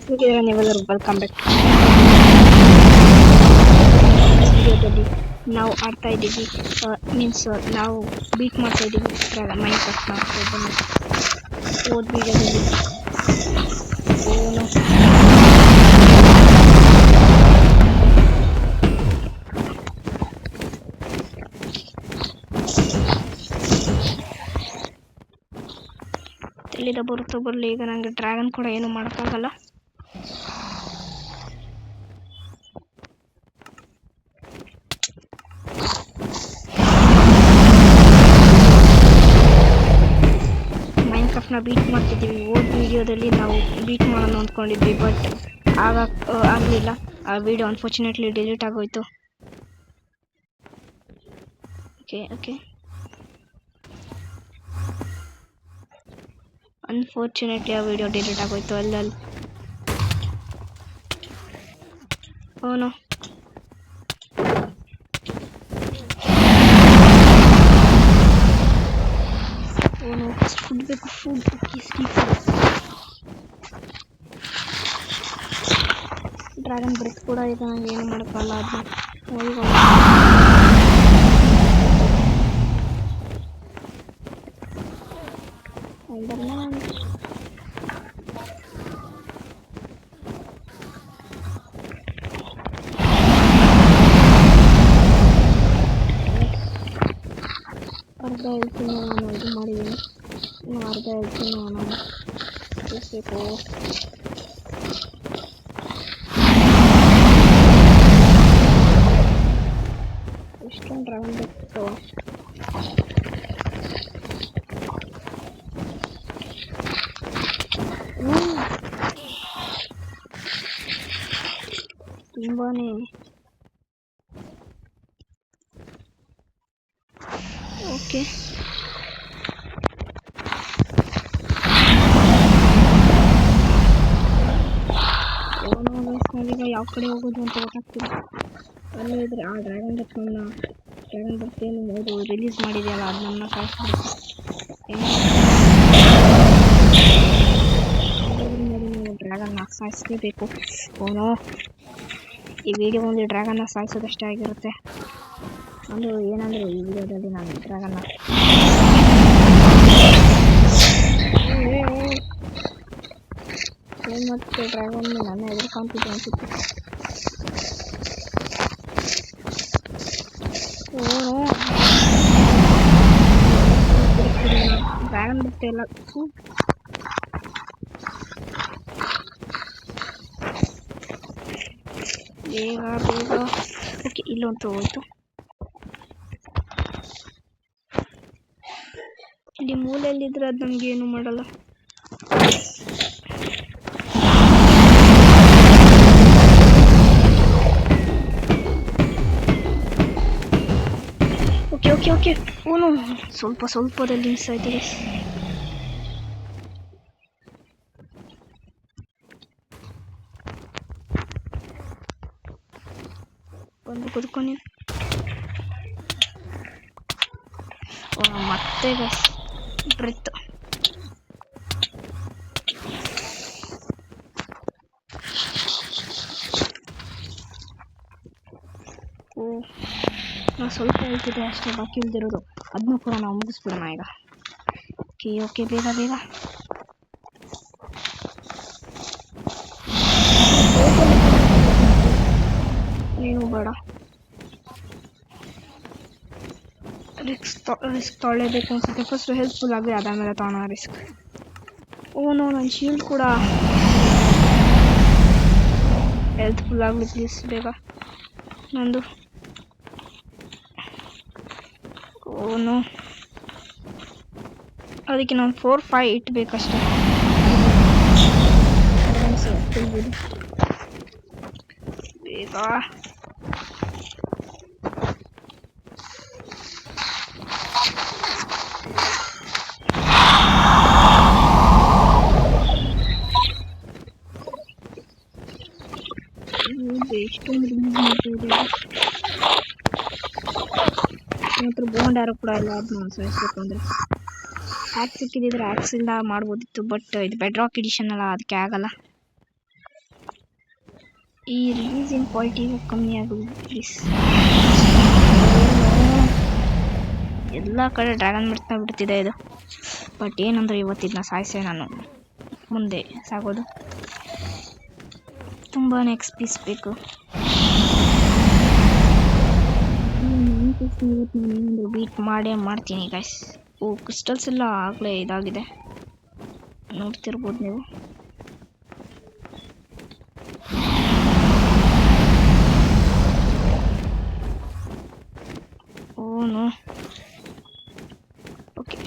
ನೀವೆಲ್ಲರೂ welcome back. ವಿಡಿಯೋದಲ್ಲಿ ನಾವು ಆಡ್ತಾ ಇದ್ದೀವಿ, ಮೀನ್ಸ್ ನಾವು ಬೀಟ್ ಮಾಡ್ತಾ ಇದ್ದೀವಿ ಮೈನ್ಕ್ರಾಫ್ಟ್ನ. ಹೋದ ವಿಡಿಯೋದಲ್ಲಿ ತಿಳಿದ ಬರುತ್ತೋ ಬರಲಿ. ಈಗ ನನಗೆ ಡ್ರ್ಯಾಗನ್ ಕೂಡ ಏನು ಮಾಡೋಕ್ಕಾಗಲ್ಲ. ಮೈನ್ಕ್ರಾಫ್ಟ್ನ ಬೀಟ್ ಮಾಡ್ತಿದ್ದೀವಿ. ಹೋದ ವಿಡಿಯೋದಲ್ಲಿ ನಾವು ಬೀಟ್ ಮಾಡೋಣ ಅಂದ್ಕೊಂಡಿದ್ವಿ, ಬಟ್ ಆಗಲಿಲ್ಲ. ಆ ವಿಡಿಯೋ ಅನ್ಫಾರ್ಚುನೇಟ್ಲಿ ಡಿಲೀಟ್ ಆಗೋಯ್ತು. ಓಕೆ ಅನ್ಫಾರ್ಚುನೇಟ್ಲಿ ಆ ವಿಡಿಯೋ ಡಿಲೀಟ್ ಆಗೋಯ್ತು. ಅಲ್ಲಲ್ಲಿ ಓನು ಫುಡ್ ಬೇಕು, ಫುಡ್ ಡ್ರ್ಯಾಗನ್ ಬ್ರೆತ್ ಕೂಡ ಇದೆ, ನನಗೆ ಏನು ಮಾಡೋಕ್ಕಲ್ಲ. ಅರ್ಧ ಹೇಳ್ತೀನಿ ನಾನು ಇದು ಮಾಡಿದ್ದೀನಿ, ಇನ್ನು ಅರ್ಧ ಹೇಳ್ತೀನಿ ನಾನು ತಿಳಿಸ್ಬೇಕು. ಎಷ್ಟೊಂದು ಡ್ರ್ಯಾಗನ್ ಬೇಕು. ತುಂಬಾನೇ ಓಕೆ. ಈಗ ಯಾವ ಕಡೆ ಹೋಗೋದು ಅಂತ ಗೊತ್ತಾಗ್ತಿಲ್ಲ. ಅಲ್ಲೇ ಇದ್ರೆ ಆ ಡ್ರ್ಯಾಗನ್ ಬರ್ತೇನು ಅದು ರಿಲೀಸ್ ಮಾಡಿದೆಯಲ್ಲ, ಅದು ನನ್ನ ಸಾಯಿಸ್ಬಿಡುತ್ತೆ. ಡ್ರ್ಯಾಗನ್ನ ಸಾಯಿಸಲೇಬೇಕು. ಈ ವಿಡಿಯೋ ಒಂದು ಡ್ರ್ಯಾಗನ್ನ ಸಾಯಿಸೋದಷ್ಟೇ ಆಗಿರುತ್ತೆ. ಒಂದು ಏನಂದರೆ ಈ ವಿಡಿಯೋದಲ್ಲಿ ನಾನು ಡ್ರ್ಯಾಗನ್ನ ಮತ್ತು ಡ್ರ್ಯಾಗನ್ ನನ್ನ ಎದುರ್ಕೊಂತಿದ್ದೆ ಅನ್ಸುತ್ತೆ. ಡ್ರ್ಯಾಗನ್ ಬರುತ್ತೆ ಎಲ್ಲ ಬೇಗ. ಓಕೆ, ಇಲ್ಲಂತೂ ಹೋಯ್ತು. ಇಲ್ಲಿ ಮೂಲೆಯಲ್ಲಿದ್ರೆ ಅದು ನಮ್ಗೆ ಏನು ಮಾಡಲ್ಲ. ಓಕೆ ಓನು ಸ್ವಲ್ಪದಲ್ಲಿ ಮಿಸ್ ಆಯ್ತು. ಒಂದು ಕುದ್ಕೊಂಡು ಮತ್ತೆ ಬ್ರೆತ್. ನಾವು ಸ್ವಲ್ಪ ಹೇಳ್ತಿದ್ದೆ ಅಷ್ಟೇ, ಬಾಕಿ ಉಳಿದಿರೋದು ಅದನ್ನೂ ಕೂಡ ನಾವು ಮುಗಿಸ್ಬಿಡೋಣ ಈಗ. ಓಕೆ ಬೇಗ ಏನು ಬೇಡ, ರಿಸ್ಕ್ ತೊಗೊಳ್ಳೇಬೇಕು ಅನ್ಸುತ್ತೆ. ಫಸ್ಟ್ ಹೆಲ್ಪ್ಫುಲ್ ಆಗಿ ಅದಾದಮೇಲೆ ತೊಗೊಳ್ಳೋಣ ರಿಸ್ಕ್. ನನ್ನ ಶೀಲ್ಡ್ ಕೂಡ ಹೆಲ್ಪ್ಫುಲ್ ಆಗಲಿ ಪ್ಲೀಸ್ ಬೇಗ ನಂದು. ಅದಕ್ಕೆ ನಾನು 4-5 ಇಟ್ಬೇಕಷ್ಟೆ. ಬೇಗ ಎಷ್ಟೊಂದು ರಿಲೀಸ್ ಮಾಡ್ತಿದೆ. ಮಾತ್ರ ಬೋಂಡ್ ಯಾರು ಕೂಡ ಇಲ್ಲ. ಅದನ್ನ ಸಾಯಿಸ್ಬೇಕು ಅಂದರೆ ಆ್ಯಕ್ಸ್ ಸಿಕ್ಕಿದ್ರೆ ಆ್ಯಕ್ಸಿಂದ ಮಾಡ್ಬೋದಿತ್ತು, ಬಟ್ ಇದು ಬೆಡ್ ರಾಕ್ ಎಡಿಷನ್ ಅಲ್ಲ, ಅದಕ್ಕೆ ಆಗಲ್ಲ. ಈ ರಿಲೀಸಿಂಗ್ ಕ್ವಾಲಿಟಿ ಕಮ್ಮಿ ಆಗೋದು ಪ್ಲೀಸ್. ಎಲ್ಲ ಕಡೆ ಡ್ರ್ಯಾಗನ್ ಬಿಡ್ತಾ ಬಿಡ್ತಿದೆ ಇದು. ಬಟ್ ಏನಂದ್ರೆ ಇವತ್ತಿನ ಸಾಯಿಸೆ ನಾನು ಮುಂದೆ ಸಾಗೋದು. ತುಂಬಾ ಎಕ್ಸ್ಪೀಸ್ ಬೇಕು. ಇವತ್ತು ನಾನು ಬೀಟ್ ಮಾಡೇ ಮಾಡ್ತೀನಿ ಗೈಸ್. ಓ ಕ್ರಿಸ್ಟಲ್ಸ್ ಎಲ್ಲ ಆಗಲೇ ಇದಾಗಿದೆ, ನೋಡ್ತಿರ್ಬೋದು ನೀವು. ಓನು ಓಕೆ,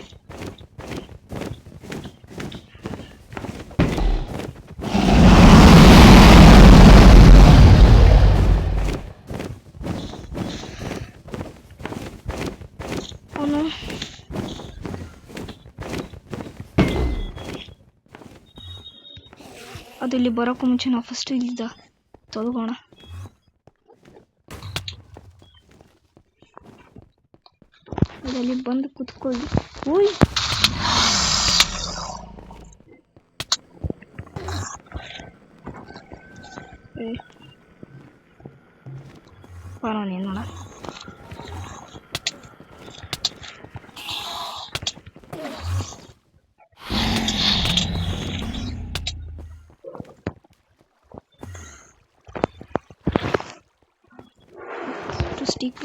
ಅವನು ಅದು ಇಲ್ಲಿ ಬರೋಕ್ಕೂ ಮುಂಚೆ ನಾವು ಫಸ್ಟ್ ಇಲ್ಲಿದ್ದ ತೊಲಗೋಣ. ಅದರಲ್ಲಿ ಬಂದು ಕುತ್ಕೊಳ್ಳಿ. ಓಯ್ ಬರೋಣ ನೋಡ. Stick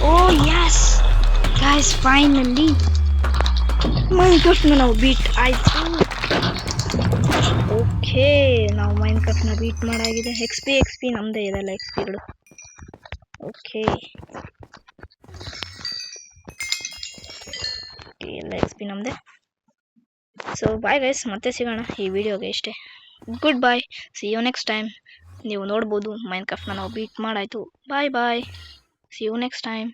Oh yes guys, finally ಮೈನ್ಕ್ರಾಫ್ಟ್ನ ನಾವು ಬೀಟ್ ಆಯ್ತು. ಓಕೆ, ನಾವು ಮೈನ್ಕ್ರಾಫ್ಟ್ನ ಬೀಟ್ ಮಾಡಾಗಿದೆ. ಎಕ್ಸ್ ಪಿ ನಮ್ಮದೇ ಇದೆಲ್ಲ ಎಕ್ಸ್ ಪಿಗಳು. ಓಕೆ ಎಲ್ಲ ಎಕ್ಸ್ ಪಿ ನಮ್ಮದೇ. ಸೊ ಬಾಯ್ ಗೈಸ್, ಮತ್ತೆ ಸಿಗೋಣ ಈ ವಿಡಿಯೋಗೆ ಇಷ್ಟೇ. Good bye, see you next time. ನೀವು ನೋಡ್ಬೋದು ಮೈನ್ಕ್ರಾಫ್ಟ್ನ ನಾವು ಬೀಟ್ ಮಾಡಾಯ್ತು. Bye bye, see you next time.